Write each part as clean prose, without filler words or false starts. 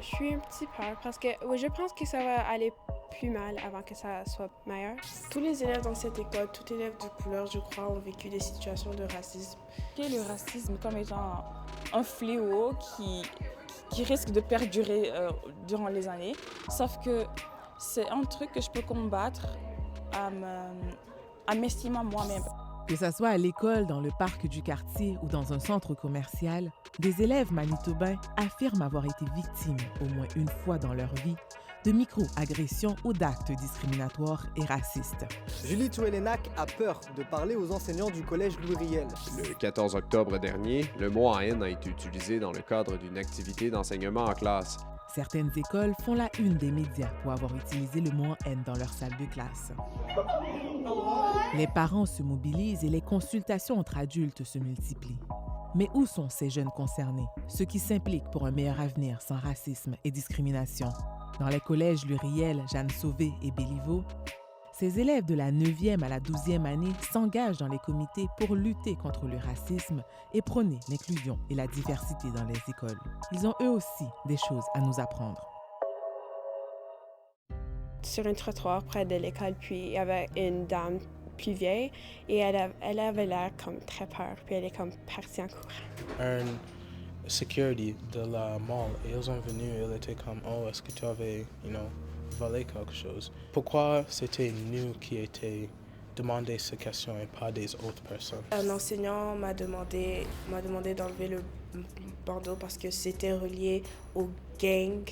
Je suis un petit peur parce que oui, je pense que ça va aller plus mal avant que ça soit meilleur. Tous les élèves dans cette école, tous élèves de couleur, je crois, ont vécu des situations de racisme. Le racisme comme étant un fléau qui risque de perdurer durant les années, sauf que c'est un truc que je peux combattre en m'estimant moi-même. Que ce soit à l'école, dans le parc du quartier ou dans un centre commercial, des élèves manitobains affirment avoir été victimes, au moins une fois dans leur vie, de micro-agressions ou d'actes discriminatoires et racistes. Julie Touelenac a peur de parler aux enseignants du collège Louis Riel. Le 14 octobre dernier, le mot en haine a été utilisé dans le cadre d'une activité d'enseignement en classe. Certaines écoles font la une des médias pour avoir utilisé le mot en haine dans leur salle de classe. Les parents se mobilisent et les consultations entre adultes se multiplient. Mais où sont ces jeunes concernés, ceux qui s'impliquent pour un meilleur avenir sans racisme et discrimination? Dans les collèges Luriel, Jeanne Sauvé et Béliveau, ces élèves de la 9e à la 12e année s'engagent dans les comités pour lutter contre le racisme et prôner l'inclusion et la diversité dans les écoles. Ils ont eux aussi des choses à nous apprendre. Sur un trottoir près de l'école, puis il y avait une dame plus vieille et elle avait l'air comme très peur, puis elle est comme partie en courant. Un security de la mall, et ils ont venu, ils étaient comme, oh, est-ce que tu avais, volé quelque chose? Pourquoi c'était nous qui étions demandé ces questions et pas des autres personnes? Un enseignant m'a demandé d'enlever le bandeau parce que c'était relié aux gangs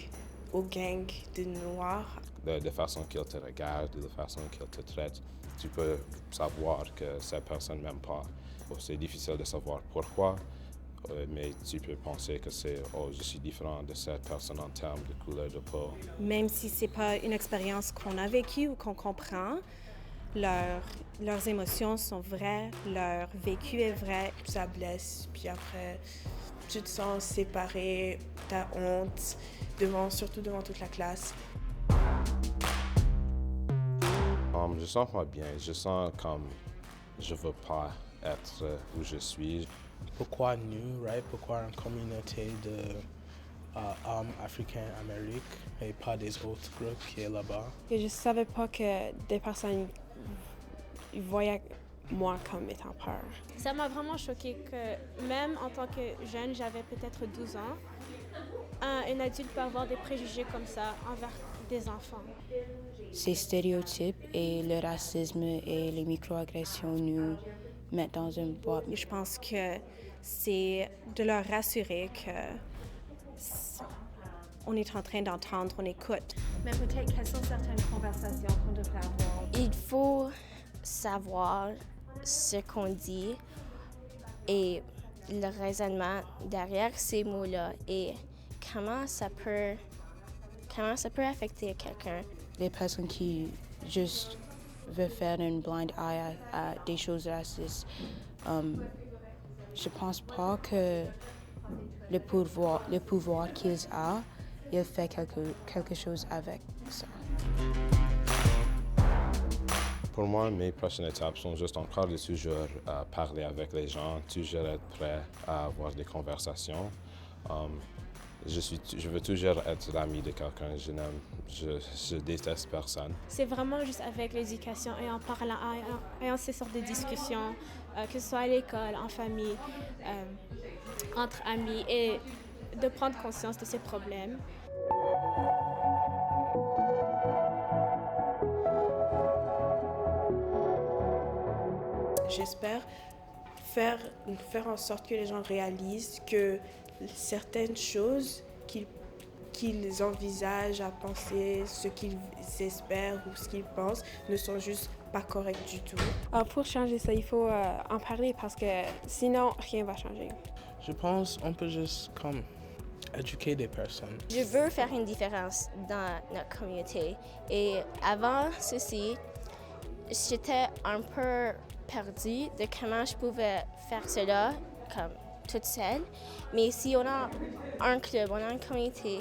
de Noirs. De façon qu'ils te regardent, de façon qu'ils te traitent, tu peux savoir que cette personne ne m'aime pas. C'est difficile de savoir pourquoi, mais tu peux penser que c'est « oh, je suis différent de cette personne en termes de couleur de peau ». Même si ce n'est pas une expérience qu'on a vécue ou qu'on comprend, leurs émotions sont vraies, leur vécu est vrai. Ça blesse, puis après, tu te sens séparé, t'as honte, surtout devant toute la classe. Je sens pas bien, je sens comme je veux pas être où je suis. Pourquoi nous, right? Pourquoi une communauté d'hommes africains-américains et pas des autres groupes qui est là-bas? Et je savais pas que des personnes voyaient moi comme étant peur. Ça m'a vraiment choquée que même en tant que jeune, j'avais peut-être 12 ans, un adulte peut avoir des préjugés comme ça envers des enfants. Ces stéréotypes et le racisme et les microagressions nous mettent dans une boîte. Je pense que c'est de leur rassurer que on est en train d'entendre, on écoute. Mais peut-être quelles sont certaines conversations qu'on devrait avoir? Il faut savoir ce qu'on dit et le raisonnement derrière ces mots-là et comment ça peut affecter quelqu'un. Les personnes qui juste veulent faire une blind eye à des choses racistes, je pense pas que le pouvoir qu'ils ont, il fait quelque chose avec ça. Pour moi, mes prochaines étapes sont juste encore de toujours parler avec les gens, toujours être prêt à avoir des conversations. Je veux toujours être l'ami de quelqu'un, je déteste personne. C'est vraiment juste avec l'éducation et en parlant, ayant ces sortes de discussions, que ce soit à l'école, en famille, entre amis, et de prendre conscience de ces problèmes. J'espère faire en sorte que les gens réalisent que certaines choses qu'ils envisagent à penser, ce qu'ils espèrent ou ce qu'ils pensent, ne sont juste pas corrects du tout. Pour changer ça, il faut en parler parce que sinon, rien ne va changer. Je pense qu'on peut juste éduquer des personnes. Je veux faire une différence dans notre communauté et avant ceci, j'étais un peu perdue de comment je pouvais faire cela comme toute seule. Mais si on a un club, on a une communauté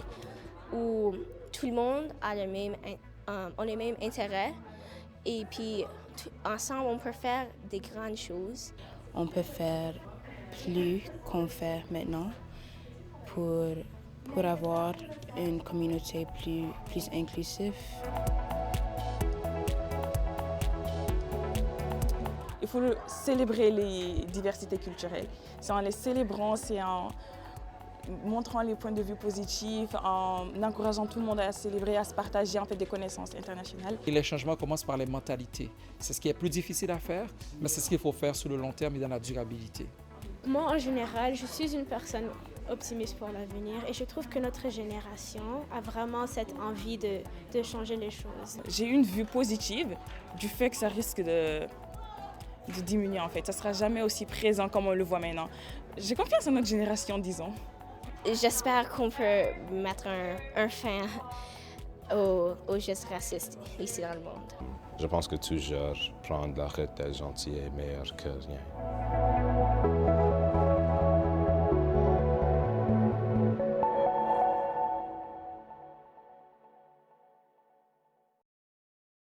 où tout le monde a les mêmes intérêts et puis ensemble on peut faire des grandes choses. On peut faire plus qu'on fait maintenant pour pour avoir une communauté plus inclusive. Il faut célébrer les diversités culturelles. C'est en les célébrant, c'est en montrant les points de vue positifs, en encourageant tout le monde à célébrer, à se partager en fait, des connaissances internationales. Et les changements commencent par les mentalités. C'est ce qui est plus difficile à faire, mais c'est ce qu'il faut faire sur le long terme et dans la durabilité. Moi, en général, je suis une personne optimiste pour l'avenir et je trouve que notre génération a vraiment cette envie de changer les choses. J'ai une vue positive du fait que ça risque de diminuer en fait. Ça ne sera jamais aussi présent comme on le voit maintenant. J'ai confiance en notre génération, disons. J'espère qu'on peut mettre un fin aux gestes racistes ici dans le monde. Je pense que toujours prendre la route d'être gentil est meilleur que rien.